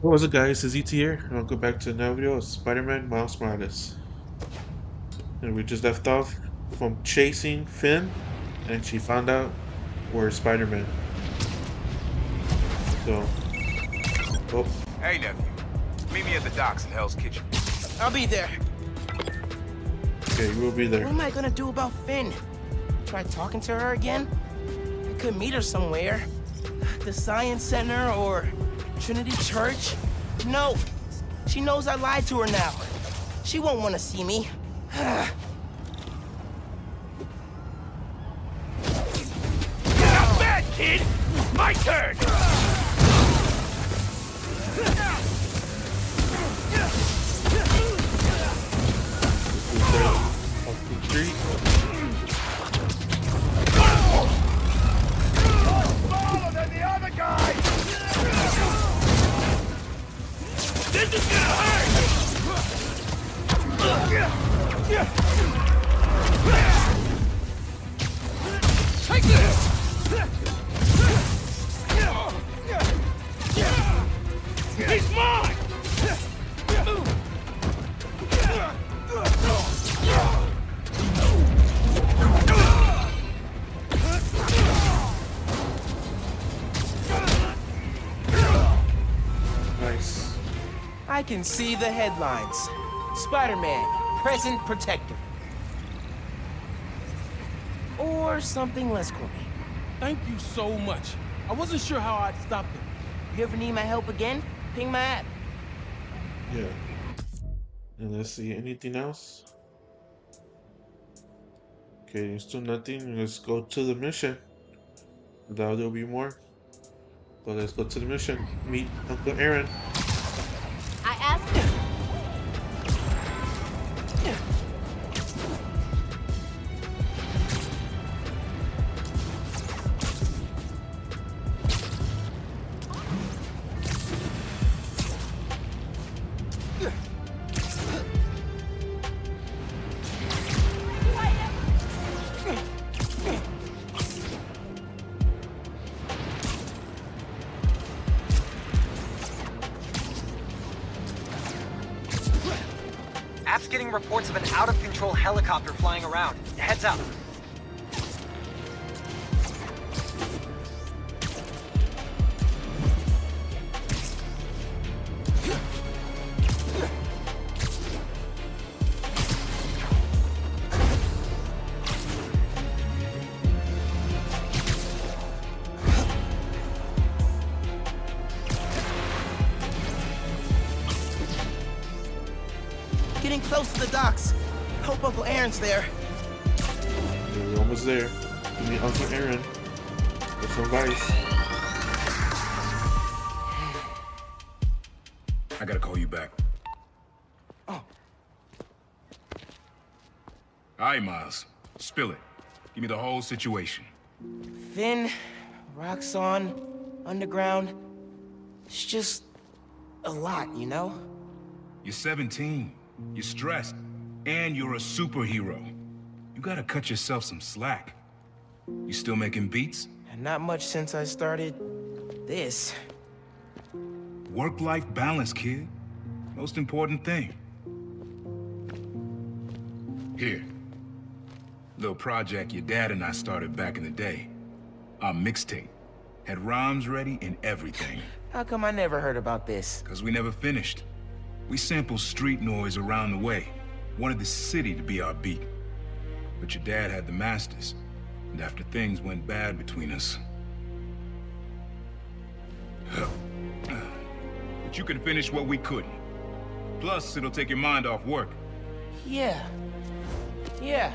What was it, guys? Is ET here? Welcome back to another video of Spider-Man Miles Morales. And we just left off from chasing Finn, and she found out we're Spider-Man. So, oh, Hey, nephew. Meet me at the docks in Hell's Kitchen. I'll be there. okay, we'll be What there. am I gonna do about Finn? Try talking to her again? I could meet her somewhere. The Science Center or Trinity Church? No. She knows I lied to her now. She won't want to see me. Not bad, kid! My turn! This is off the street. Smaller than the other guy! This is gonna hurt! Take this! He's mine! Nice. I can see the headlines. Spider-Man, present protector. Or something less corny. Thank you so much. I wasn't sure how I'd stop them. You ever need my help again? Ping my app. Yeah. And let's see, anything else? Okay, there's still nothing. Let's go to the mission. Now there'll be more. But let's go to the mission. Meet Uncle Aaron. I asked him. App's getting reports of an out-of-control helicopter flying around. Heads up. Getting close to the docks. Hope Uncle Aaron's there. Yeah, we're almost there. Meet Uncle Aaron. With some advice. I gotta call you back. Oh. All right, Miles. Spill it. Give me the whole situation. Finn, Roxxon, Underground. It's just a lot, you know? You're 17. You're stressed. And you're a superhero. You gotta cut yourself some slack. You still making beats? And not much since I started this. Work-life balance, kid. Most important thing. Here. Little project your dad and I started back in the day. Our mixtape. Had rhymes ready and everything. How come I never heard about this? Cause we never finished. We sampled street noise around the way. Wanted the city to be our beat. But your dad had the masters. And after things went bad between us... But you can finish what we couldn't. Plus, it'll take your mind off work. Yeah. Yeah.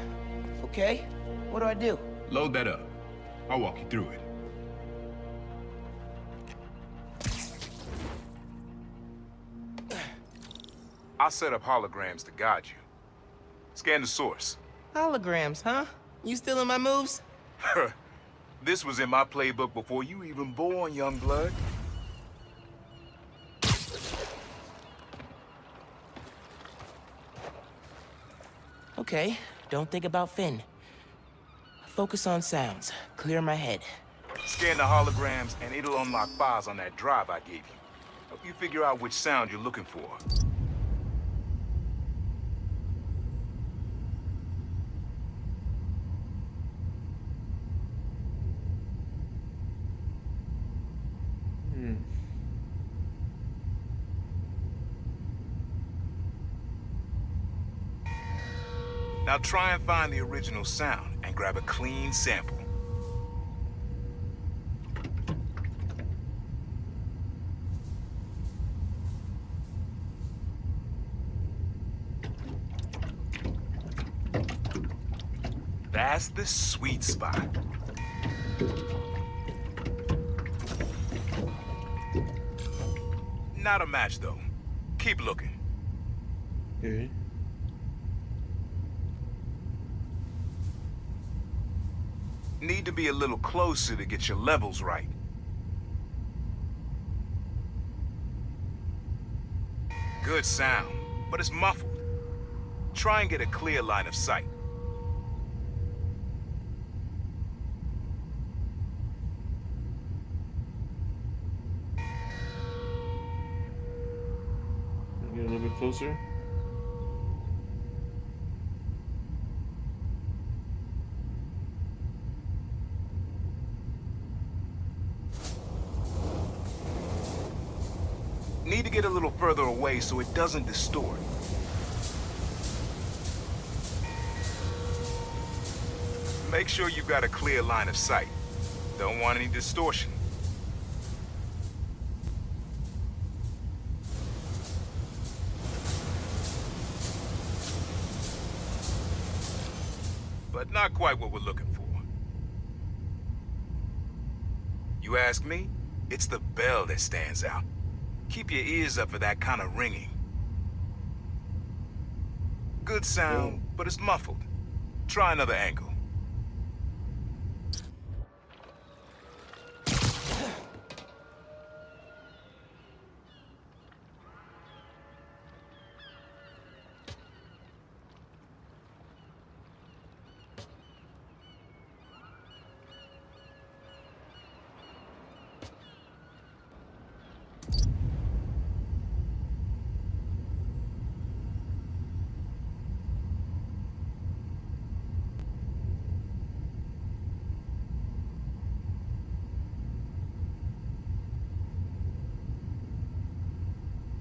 Okay. What do I do? Load that up. I'll walk you through it. I'll set up holograms to guide you. Scan the source. Holograms, huh? You stealing my moves? This was in my playbook before you even born, young blood. Okay, don't think about Finn. Focus on sounds. Clear my head. Scan the holograms and it'll unlock files on that drive I gave you. Help you figure out which sound you're looking for. Now try and find the original sound and grab a clean sample. That's the sweet spot. Not a match, though. Keep looking. Okay. Need to be a little closer to get your levels right. Good sound, but it's muffled. Try and get a clear line of sight. Get a little bit closer. Need to get a little further away so it doesn't distort. Make sure you've got a clear line of sight. Don't want any distortion. But not quite what we're looking for. You ask me, it's the bell that stands out. Keep your ears up for that kind of ringing. Good sound, but it's muffled. Try another angle.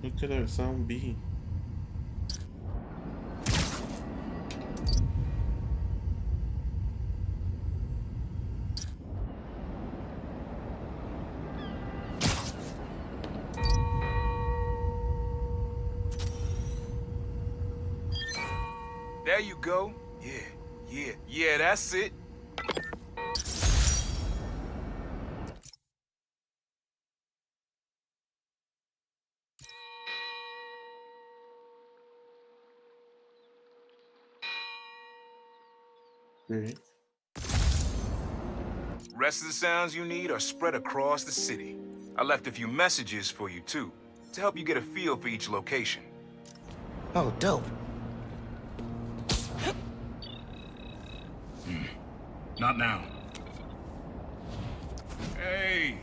What could that sound be? There you go. Yeah, that's it. Okay. Rest of the sounds you need are spread across the city. I left a few messages for you too, to help you get a feel for each location. Oh, dope. Not now. Hey,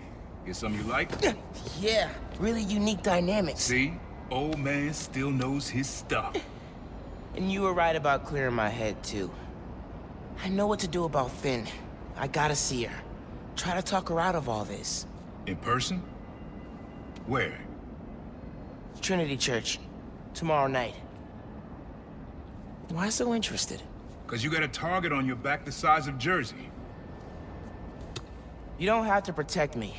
get something you like? Yeah, really unique dynamics. See? Old man still knows his stuff. And you were right about clearing my head, too. I know what to do about Finn. I gotta see her. Try to talk her out of all this. In person? Where? Trinity Church. Tomorrow night. Why so interested? Because you got a target on your back the size of Jersey. You don't have to protect me.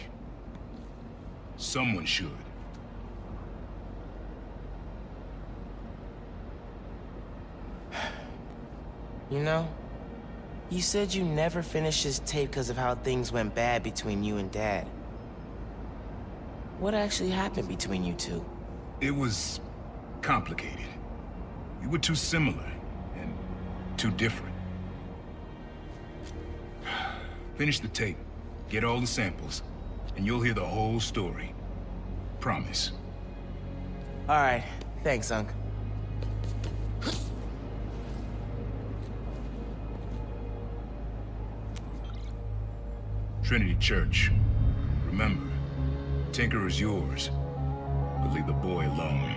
Someone should. You know, you said you never finished this tape because of how things went bad between you and Dad. What actually happened between you two? It was complicated. We were too similar and too different. Finish the tape, get all the samples, and you'll hear the whole story. Promise. All right, thanks, Unc. Trinity Church. Remember, Tinker is yours. but leave the boy alone.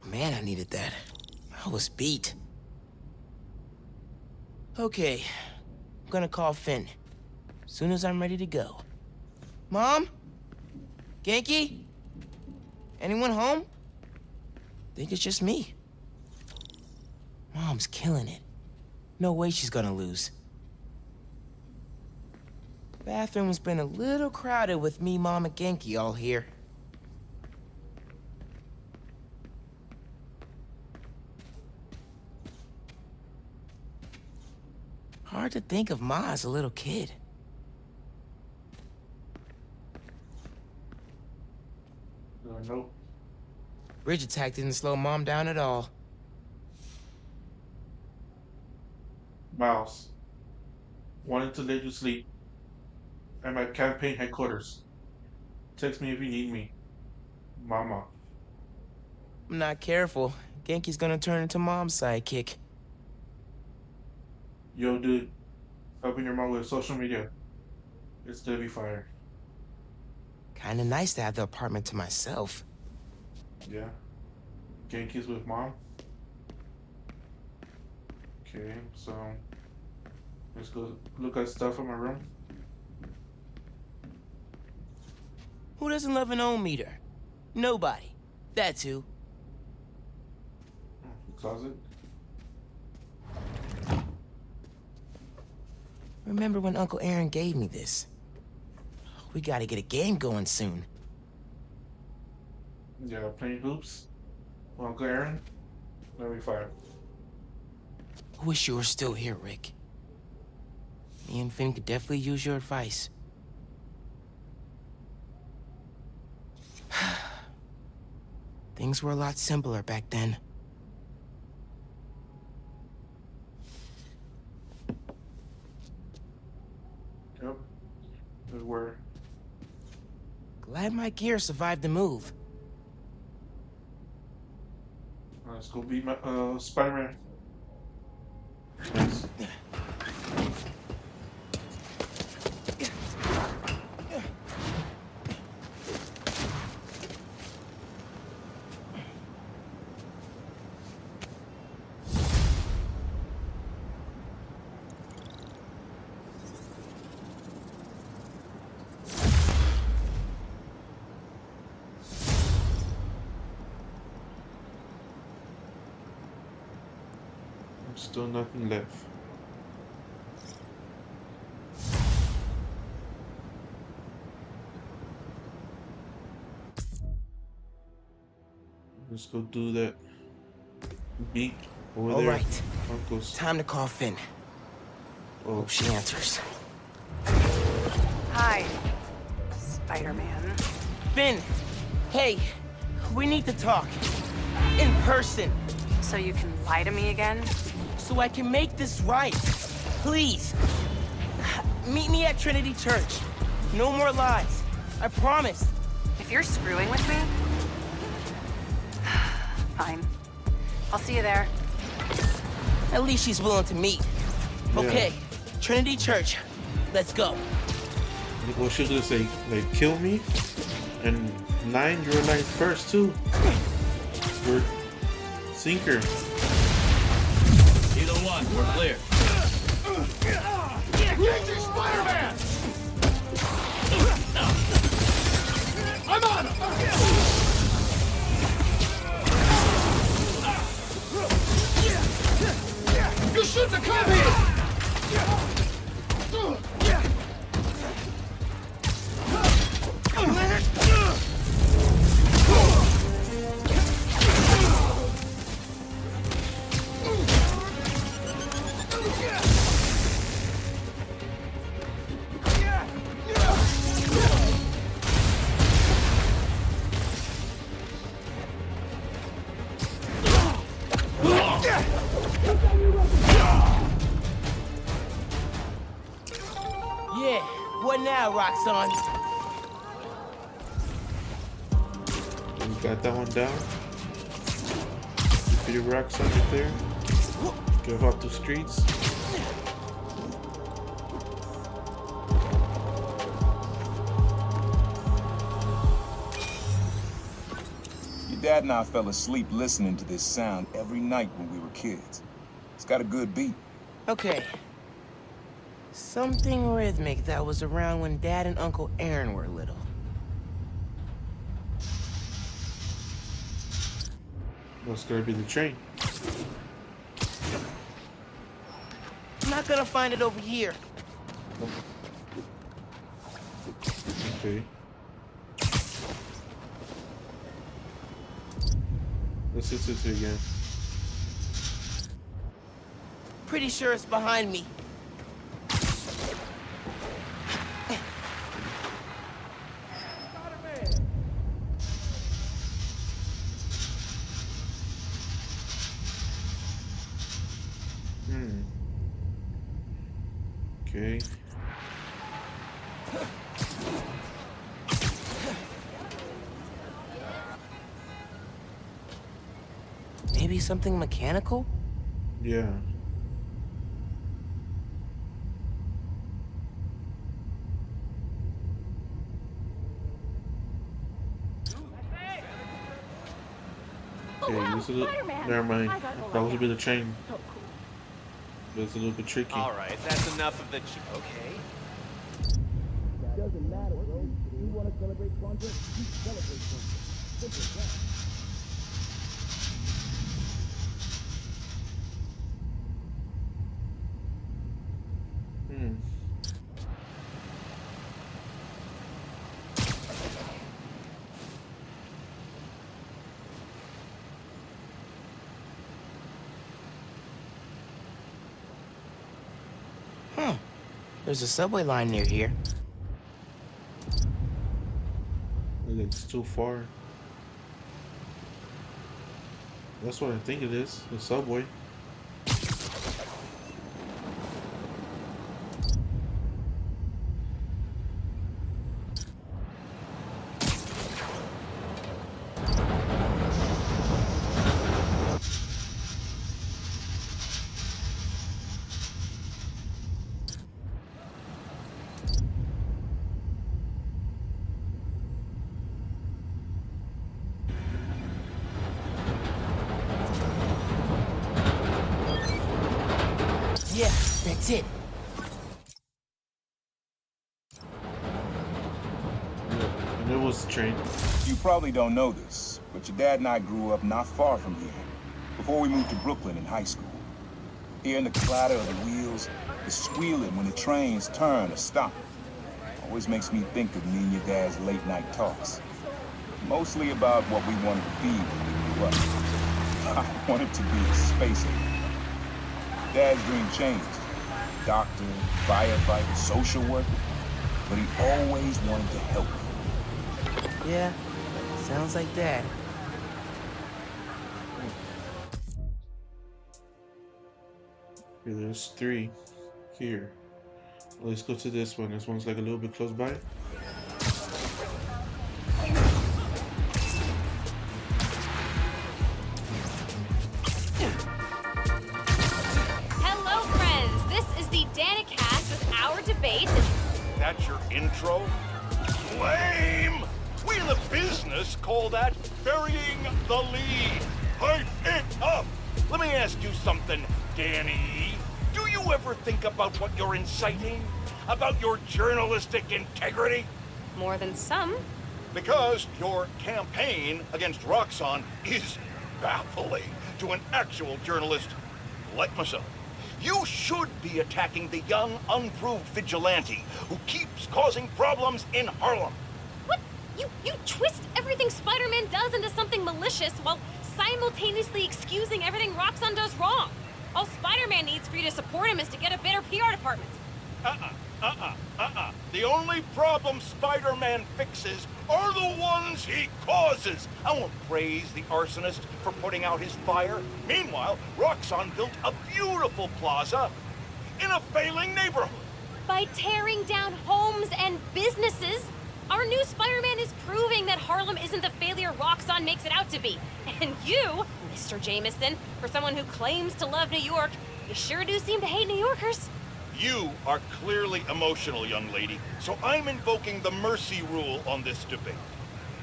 Man, I needed that. I was beat. Okay, I'm gonna call Finn. Soon as I'm ready to go. Mom? Genki? Anyone home? Think it's just me. Mom's killing it. No way she's gonna lose. Bathroom's been a little crowded with me, Mom, and Genki all here. Hard to think of Ma as a little kid. Nope. Bridge attack didn't slow Mom down at all. Miles. Wanted to let you sleep. I'm at campaign headquarters. Text me if you need me. Mama. I'm not careful. Genki's gonna turn into Mom's sidekick. Yo, dude. Helping your mom with social media. It's Debbie Fire. Kinda nice to have the apartment to myself. Yeah. Genki's with mom. Okay, so let's go look at stuff in my room. Who doesn't love an ohm meter? Nobody. That's who. Closet. Remember when Uncle Aaron gave me this? We gotta get a game going soon. Yeah, playing hoops. Uncle Aaron. Debbie Fire. I wish you were still here, Rick. Me and Finn could definitely use your advice. Things were a lot simpler back then. Yep. They were. Glad my gear survived the move. Let's go beat my Spider-Man. Nice. Still nothing left. Let's go do that beat over All there. right. Uncle's. Time to call Finn. Oh, Hope she answers. Hi, Spider-Man. Finn! Hey, we need to talk. In person. So you can lie to me again? So I can make this right. Please. Meet me at Trinity Church. No more lies. I promise. If you're screwing with me... Fine. I'll see you there. At least she's willing to meet. Yeah. Okay, Trinity Church. Let's go. What she was gonna say? Like, kill me? And 9, you're like first too. We're sinker. Either one, we're clear. Engaging Spider-Man! I'm on him! You shouldn't have come here! Yeah, what now, Roxxon? Got that one down. Defeated Roxxon right there. Get off the streets. Your dad and I fell asleep listening to this sound every night when we were kids. It's got a good beat. Okay. Something rhythmic that was around when Dad and Uncle Aaron were little. That's gonna be the train. I'm not gonna find it over here. Okay. Let's hit this again. Pretty sure it's behind me. Okay. Maybe something mechanical? Yeah. Okay, this is a little, never mind. That was a bit of chain. It's a little bit tricky. All right, that's enough of the. Okay. Doesn't matter, bro. You want to celebrate Kwanzaa? You celebrate Kwanzaa. Simple as that. There's a subway line near here. It's too far. That's what I think it is. The subway. Yeah, that's it. Yeah, and it was the train. You probably don't know this, but your dad and I grew up not far from here, before we moved to Brooklyn in high school. Hearing the clatter of the wheels, the squealing when the trains turn or stop, always makes me think of me and your dad's late night talks. Mostly about what we wanted to be when we grew up. I wanted to be a space agent. Dad's dream changed. Doctor, firefighter, social worker. But he always wanted to help me. Yeah, sounds like Dad. Okay, there's 3 here. Let's go to this one. This one's like a little bit close by. Hello, friends. This is the Danicast with our debate. That's your intro? Lame! We in the business call that burying the lead. Hype it up! Let me ask you something, Danny. Do you ever think about what you're inciting? About your journalistic integrity? More than some. Because your campaign against Roxxon is baffling to an actual journalist like myself. You should be attacking the young, unproved vigilante who keeps causing problems in Harlem. What? You twist everything Spider-Man does into something malicious while simultaneously excusing everything Roxxon does wrong. All Spider-Man needs for you to support him is to get a better PR department. The only problem Spider-Man fixes are the ones he causes. I won't praise the arsonist for putting out his fire. Meanwhile, Roxxon built a beautiful plaza in a failing neighborhood. By tearing down homes and businesses, our new Spider-Man is proving that Harlem isn't the failure Roxxon Roxxon makes it out to be. And you, Mr. Jameson, for someone who claims to love New York, you sure do seem to hate New Yorkers. You are clearly emotional, young lady, so I'm invoking the mercy rule on this debate.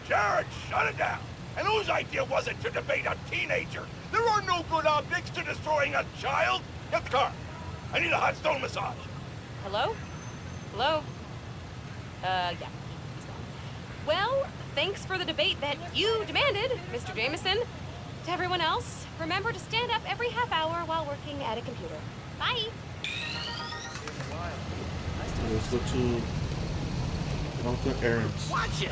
Jared, shut it down! And whose idea was it to debate a teenager? There are no good optics to destroying a child! Get the car! I need a hot stone massage! Hello? Hello? Yeah, he's gone. Well, thanks for the debate that you demanded, Mr. Jameson. To everyone else, remember to stand up every half hour while working at a computer. Bye! Let's go to Uncle Aaron's. Watch ya!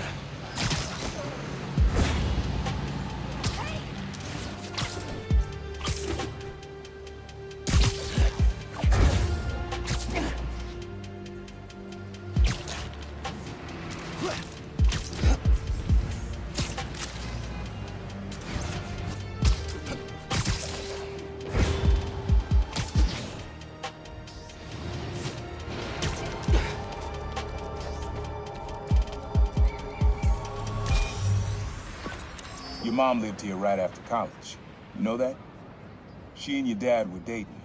Your mom lived here right after college. You know that? She and your dad were dating.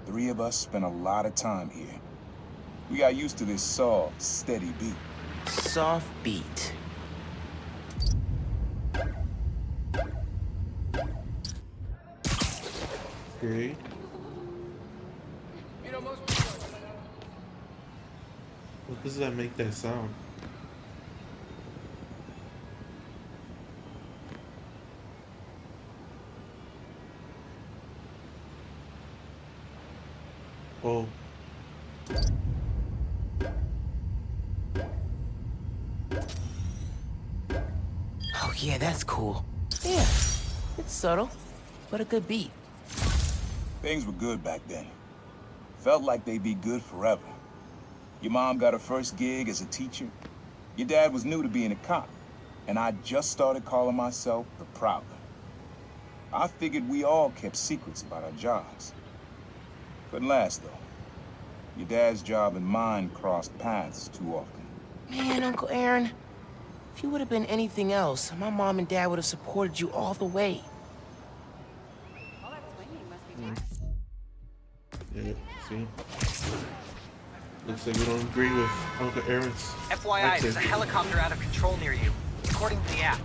3 of us spent a lot of time here. We got used to this soft, steady beat. Soft beat. Okay. What does that make that sound? Oh. Oh yeah, that's cool. Yeah, it's subtle, but a good beat. Things were good back then. Felt like they'd be good forever. Your mom got her first gig as a teacher. Your dad was new to being a cop. And I just started calling myself the Prowler. I figured we all kept secrets about our jobs. Couldn't last, though. Your dad's job and mine crossed paths too often. Man, Uncle Aaron, if you would have been anything else, my mom and dad would have supported you all the way. Yeah, see? Looks like we don't agree with Uncle Aaron's. FYI, there's a helicopter out of control near you, according to the app.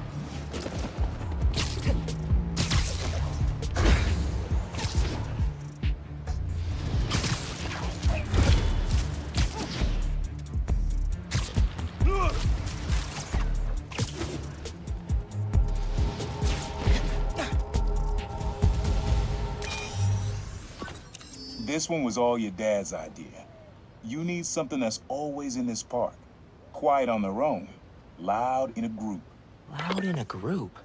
This one was all your dad's idea. You need something that's always in this park. Quiet on their own, loud in a group. Loud in a group?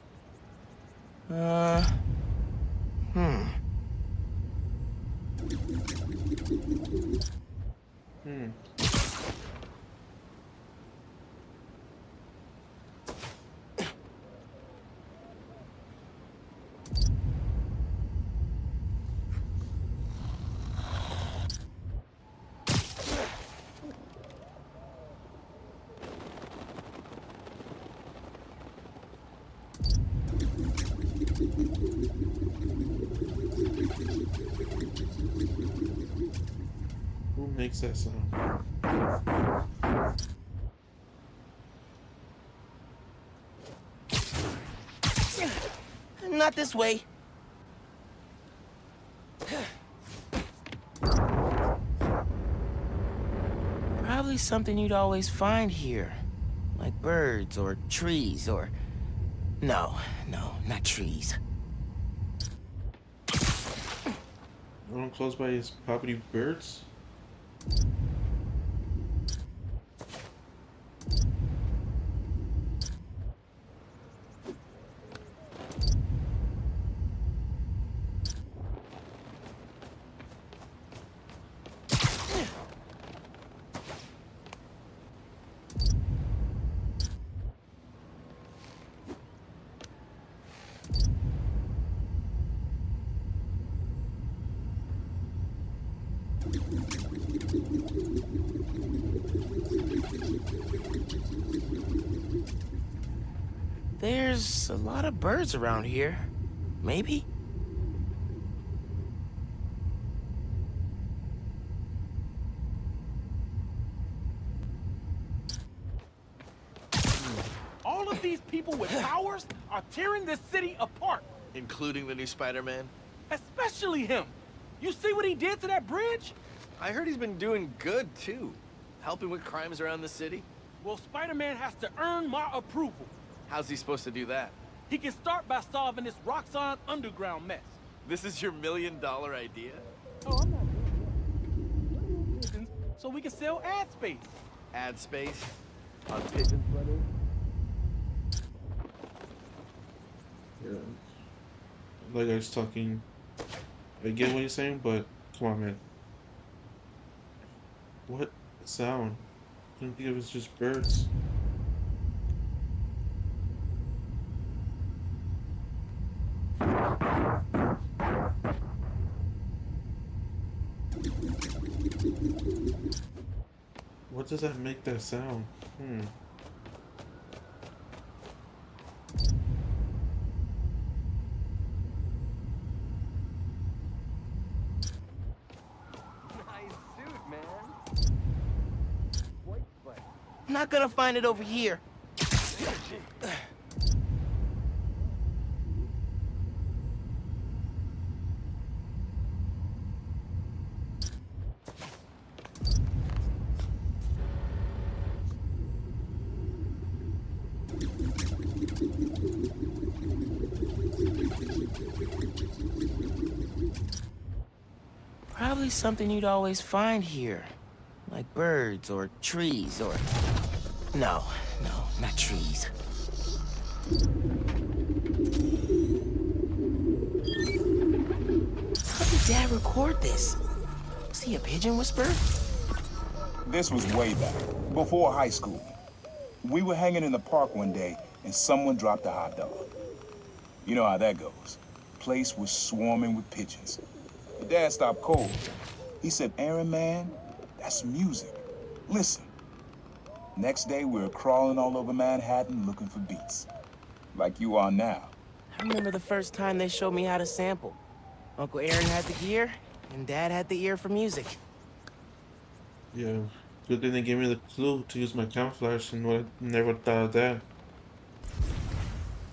Who makes that sound? Not this way. Probably something you'd always find here. Like birds or trees or... No, not trees. No one close by his property birds? There's a lot of birds around here. Maybe? All of these people with powers are tearing this city apart. Including the new Spider-Man? Especially him. You see what he did to that bridge? I heard he's been doing good, too. Helping with crimes around the city. Well, Spider-Man has to earn my approval. How's he supposed to do that? He can start by solving this Roxxon underground mess. This is your $1 million idea? Oh, I'm not doing it. So we can sell ad space. Ad space? On Pigeon Sweater? Yeah. Like I was talking. I get what you're saying, but come on, man. What sound? I didn't think it was just birds. What does that make that sound? Nice suit, man. I'm not gonna find it over here. Probably something you'd always find here. Like birds or trees or... No, not trees. How did Dad record this? Was he a pigeon whisperer? This was way back, before high school. We were hanging in the park one day, and someone dropped a hot dog. You know how that goes. Place was swarming with pigeons. But Dad stopped cold. He said, "Aaron, man, that's music. Listen." Next day, we were crawling all over Manhattan looking for beats. Like you are now. I remember the first time they showed me how to sample. Uncle Aaron had the gear, and Dad had the ear for music. Yeah. Good thing they gave me the clue to use my camouflage, and I never thought of that.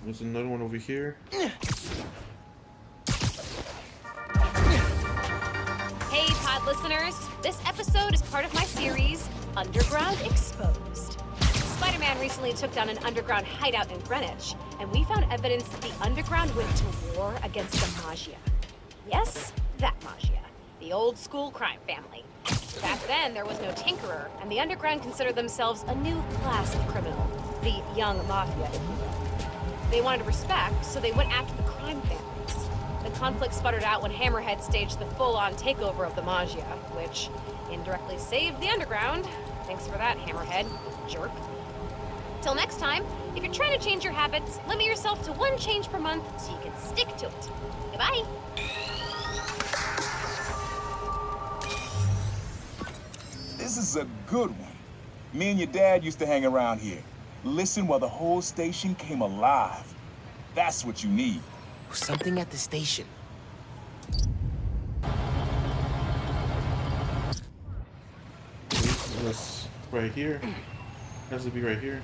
There's another one over here. Hey, pod listeners. This episode is part of my series, Underground Exposed. Spider-Man recently took down an underground hideout in Greenwich, and we found evidence that the underground went to war against the Maggia. Yes, that Maggia. The old school crime family. Back then, there was no tinkerer, and the underground considered themselves a new class of criminal. The young mafia, if you will. They wanted respect, so they went after the crime families. The conflict sputtered out when Hammerhead staged the full-on takeover of the Maggia, which indirectly saved the underground. Thanks for that, Hammerhead, jerk. Till next time, if you're trying to change your habits, limit yourself to 1 change per month so you can stick to it. Goodbye. This is a good one. Me and your dad used to hang around here. Listen while the whole station came alive. That's what you need. Something at the station. It's right here. Has to be right here.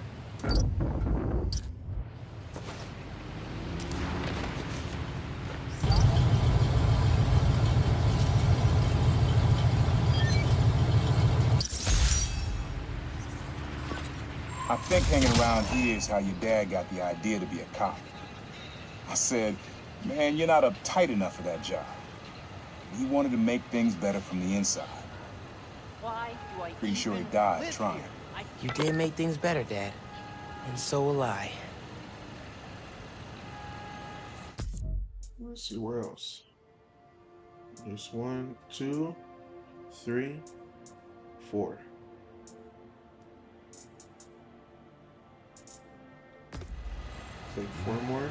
I think hanging around here is how your dad got the idea to be a cop. I said, "Man, you're not uptight enough for that job." He wanted to make things better from the inside. Why do I Pretty sure he even died live trying. here? You did make things better, Dad. And so will I. Let's see where else. There's 1, 2, 3, 4. Like 4 more.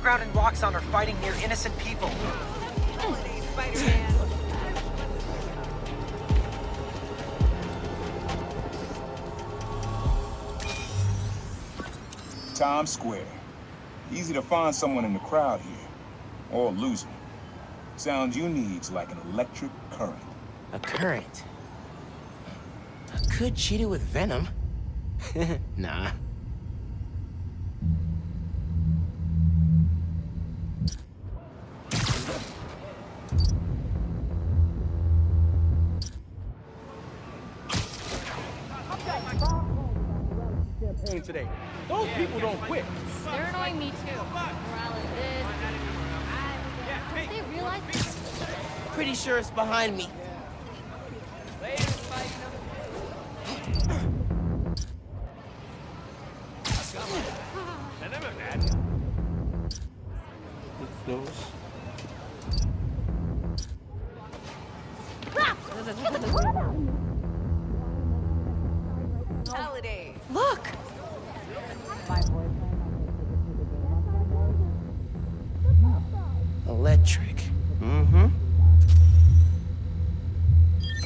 Underground and Roxxon are fighting near innocent people. Spider-Man. Times Square. Easy to find someone in the crowd here. Or lose them. Sound you need's like an electric current. A current? I could cheat it with venom. Nah. Campaign today. Those people don't quit. They're annoying me too. Morale is this. Don't they realize? Pretty sure it's behind me. Those. Holiday. Look! Electric. Mm-hmm.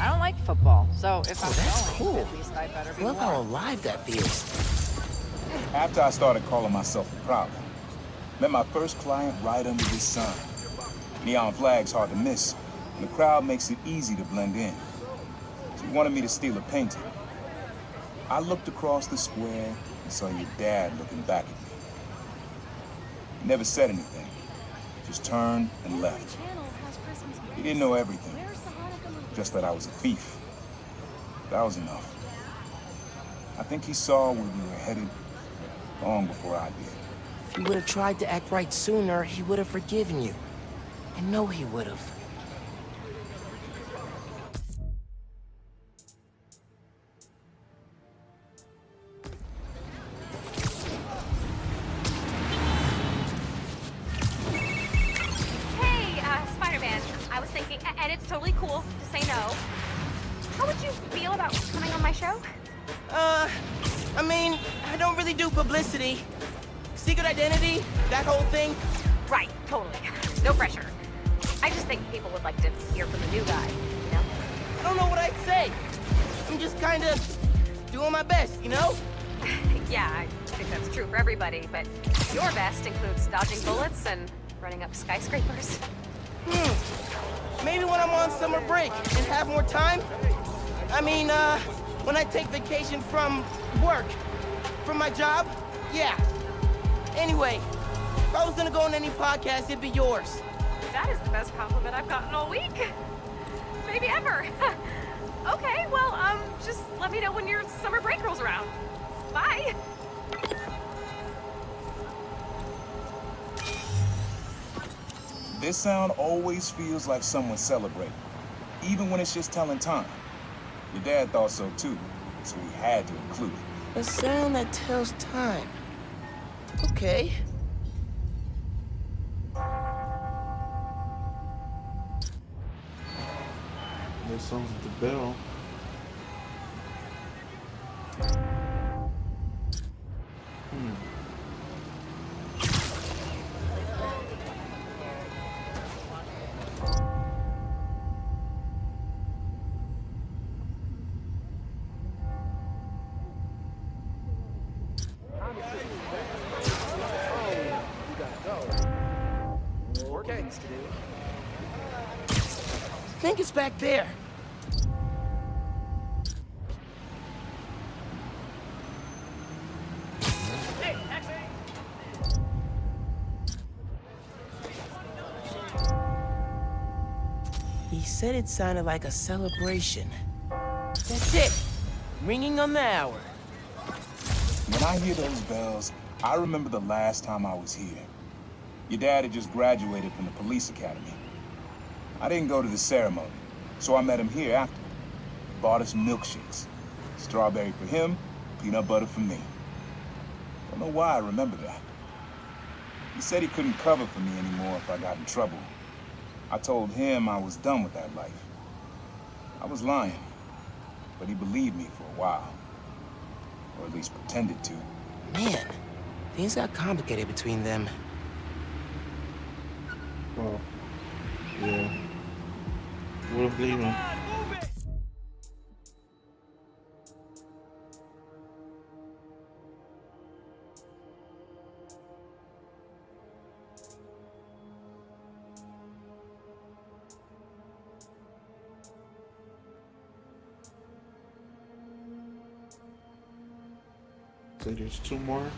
I don't like football, so if I'm that's going, cool. at least I better be Love how warm. alive that feels. After I started calling myself a problem, met my first client right under this sign. Neon flag's hard to miss, and the crowd makes it easy to blend in. She wanted me to steal a painting. I looked across the square and saw your dad looking back at me. He never said anything, just turned and left. He didn't know everything, just that I was a thief. That was enough. I think he saw where we were headed long before I did. If you would have tried to act right sooner, he would have forgiven you. I know he would have. Hey, Spider-Man. I was thinking, and it's totally cool to say no. How would you feel about coming on my show? I mean, I don't really do publicity. Secret identity, that whole thing. Right, totally. No pressure. I just think people would like to hear from the new guy, you know? I don't know what I'd say. I'm just kind of doing my best, you know? Yeah, I think that's true for everybody, but your best includes dodging bullets and running up skyscrapers. Maybe when I'm on summer break and have more time. I mean, when I take vacation from work, from my job, yeah. Anyway, if I was gonna go on any podcast, it'd be yours. That is the best compliment I've gotten all week. Maybe ever. Okay, well, just let me know when your summer break rolls around. Bye. This sound always feels like someone's celebrating, even when it's just telling time. Your dad thought so too, so we had to include it. A sound that tells time. Okay. That sounds like the bell. Okay. I think it's back there. He said it sounded like a celebration. That's it. Ringing on the hour. When I hear those bells, I remember the last time I was here. Your dad had just graduated from the police academy. I didn't go to the ceremony, so I met him here after. Bought us milkshakes. Strawberry for him, peanut butter for me. Don't know why I remember that. He said he couldn't cover for me anymore if I got in trouble. I told him I was done with that life. I was lying, but he believed me for a while. Or at least pretended to. Man, things got complicated between them. Oh, yeah. Wouldn't blame him. So there's two more.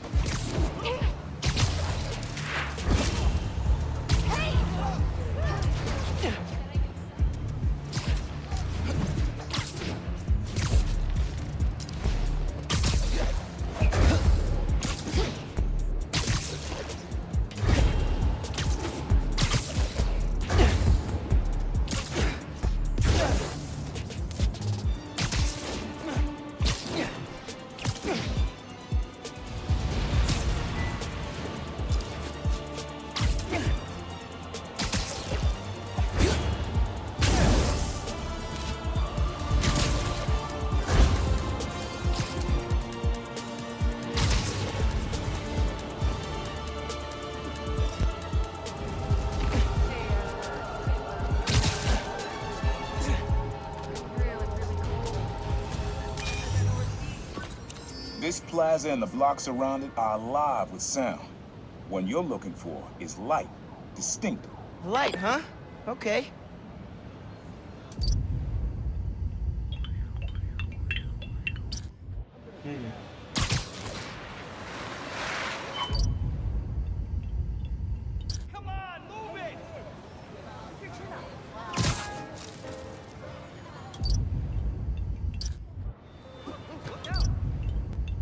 This plaza and the blocks around it are alive with sound. What you're looking for is light, distinctive. Light, huh? Okay. Come on, move it!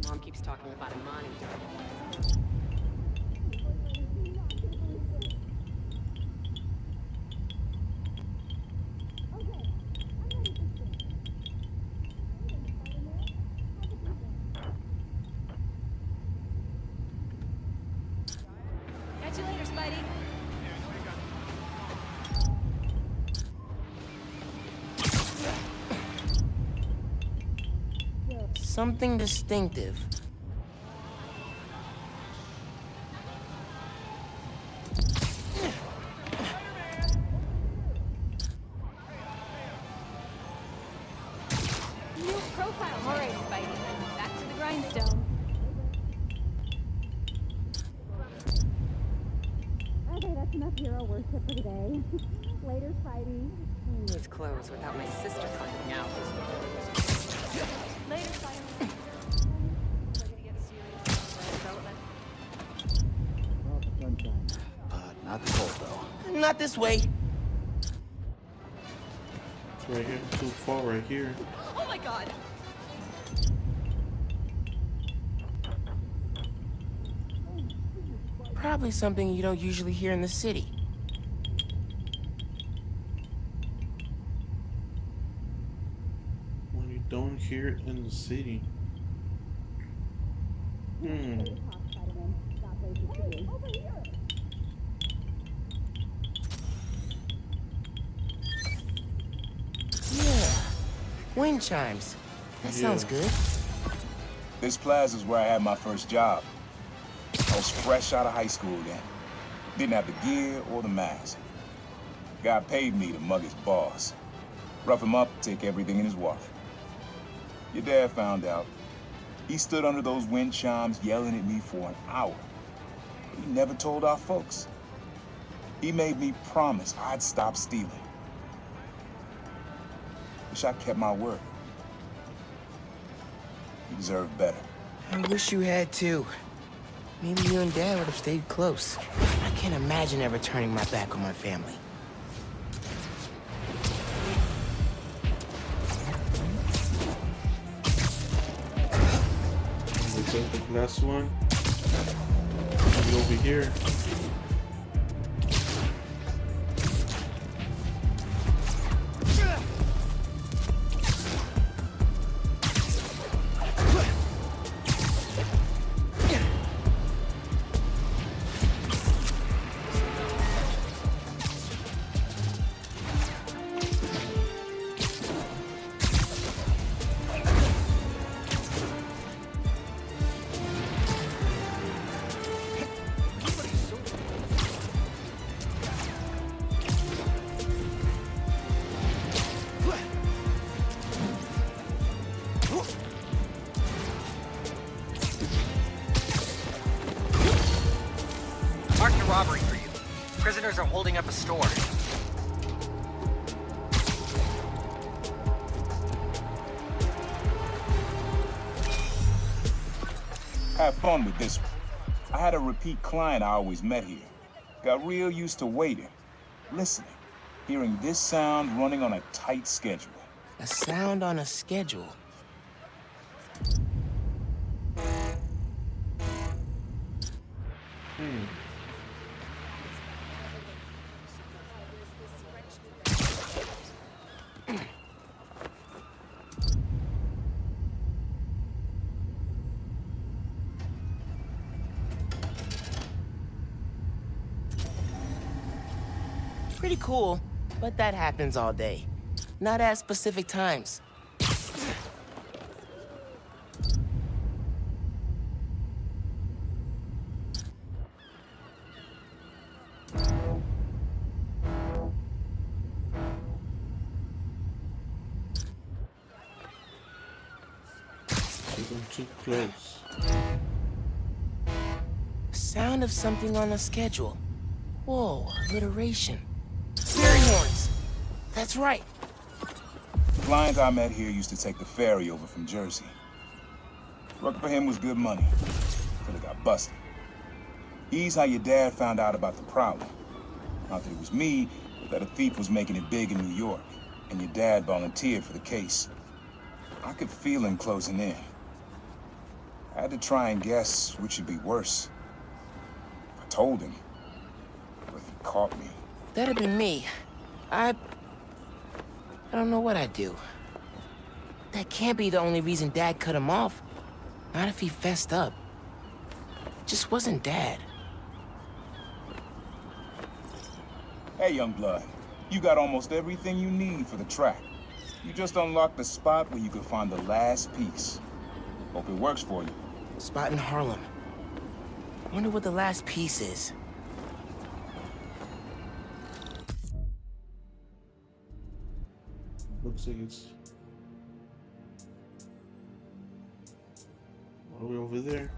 Mom keeps talking about Imani. Catch you later, Spidey. Something distinctive. New profile. All right, Spidey. Back to the grindstone. Okay, that's enough hero worship for today. Later, Spidey. Who needs clothes without my sister finding out? Later, Spidey. Not cold, though. Not this way. It's right here. Too far right here. Oh my god! Probably something you don't usually hear in the city. When you don't hear it in the city. Yeah. Wind chimes. That sounds good. This plaza is where I had my first job. I was fresh out of high school then. Didn't have the gear or the mask. Guy paid me to mug his boss. Rough him up, take everything in his wallet. Your dad found out. He stood under those wind chimes yelling at me for an hour. But he never told our folks. He made me promise I'd stop stealing. Wish I kept my word. You deserve better. I wish you had too. Maybe you and Dad would have stayed close. I can't imagine ever turning my back on my family. Take the last one. Maybe over here. store. Have fun with this one. I had a repeat client I always met here. Got real used to waiting, listening, hearing this sound running on a tight schedule. A sound on a schedule. Pretty cool, but that happens all day. Not at specific times. Getting too close. Sound of something on a schedule. Whoa, alliteration. Fairy horns. That's right. The client I met here used to take the ferry over from Jersey. Working for him was good money, till he got busted. He's how your dad found out about the problem. Not that it was me, but that a thief was making it big in New York, and your dad volunteered for the case. I could feel him closing in. I had to try and guess which would be worse. I told him, but he caught me. That'd be me. I don't know what I'd do. That can't be the only reason Dad cut him off. Not if he fessed up. It just wasn't Dad. Hey, young blood. You got almost everything you need for the track. You just unlocked the spot where you could find the last piece. Hope it works for you. Spot in Harlem. Wonder what the last piece is. Looks like it's all the way over there.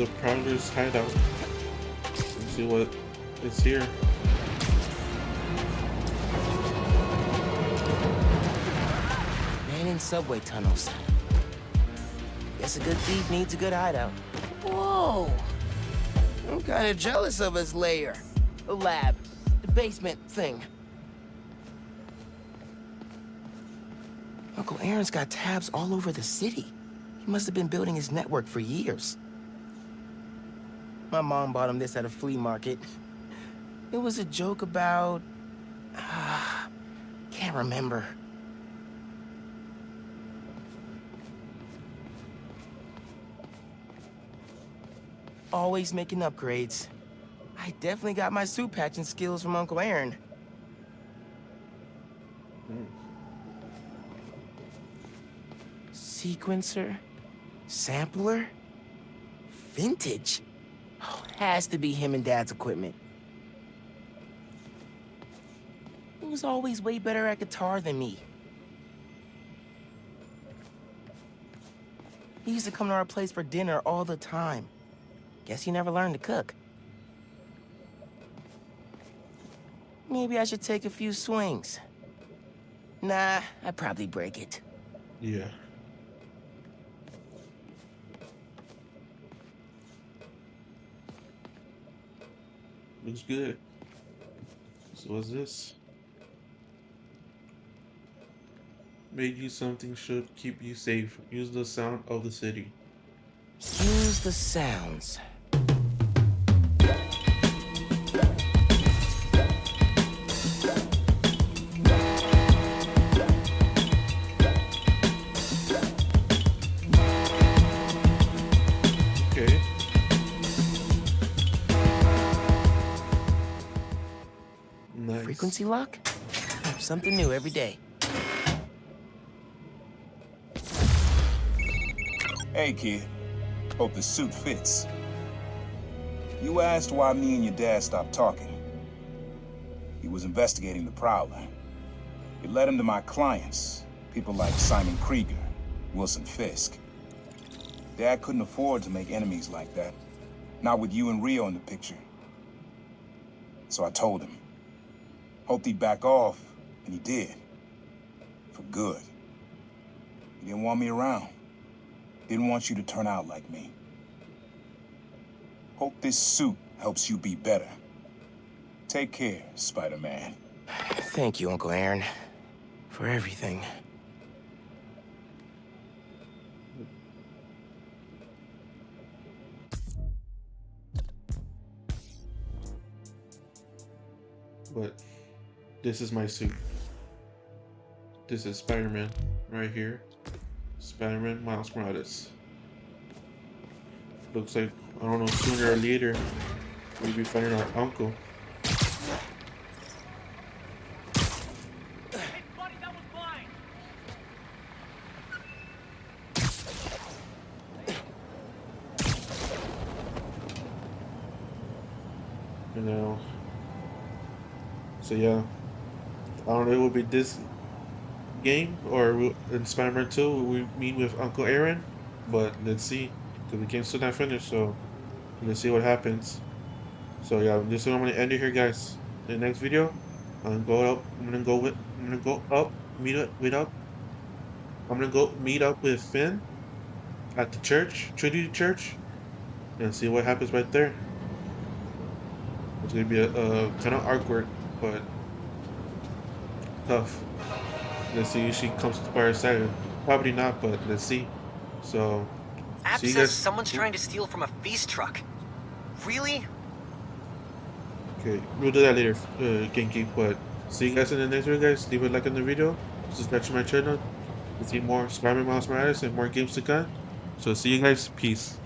the Prowler's hideout and see what is here. Man in subway tunnels. Guess a good thief needs a good hideout. Whoa! I'm kind of jealous of his lair. The lab. The basement thing. Uncle Aaron's got tabs all over the city. He must have been building his network for years. My mom bought him this at a flea market. It was a joke about... can't remember. Always making upgrades. I definitely got my suit patching skills from Uncle Aaron. Sequencer? Sampler? Vintage? Oh, has to be him and Dad's equipment. He was always way better at guitar than me. He used to come to our place for dinner all the time. Guess he never learned to cook. Maybe I should take a few swings. Nah, I'd probably break it. Yeah. Looks good. So what's this? Made you something should keep you safe. Use the sound of the city. Use the sounds. Okay. Nice. Frequency lock? Something new every day. Hey, kid. Hope the suit fits. You asked why me and your dad stopped talking. He was investigating the Prowler. It led him to my clients, people like Simon Krieger, Wilson Fisk. Dad couldn't afford to make enemies like that. Not with you and Rio in the picture. So I told him. Hoped he'd back off, and he did. For good. He didn't want me around. Didn't want you to turn out like me. Hope this suit helps you be better. Take care, Spider-Man. Thank you, Uncle Aaron, for everything. But this is my suit. This is Spider-Man right here. Spider-Man Miles Morales. Looks like, I don't know, sooner or later we'll be finding our uncle. You know. So yeah, I don't know, it will be this game or in Spider-Man 2 we meet with Uncle Aaron, but let's see, because the game's still not finished, so let's see what happens. So yeah, this is what I'm gonna end it here, guys. In the next video, I'm gonna go meet up with Finn at the church, Trinity Church, and see what happens right there. It's gonna be a kind of awkward, but tough. Let's see if she comes by our side. Probably not, but let's see. So, App see you says guys. someone's trying to steal from a feast truck. Really? Okay, we'll do that later, Genki. But see you guys in the next video, guys. Leave a like on the video. Subscribe to my channel to see more Spider-Man Miles Morales and more games to come. So see you guys. Peace.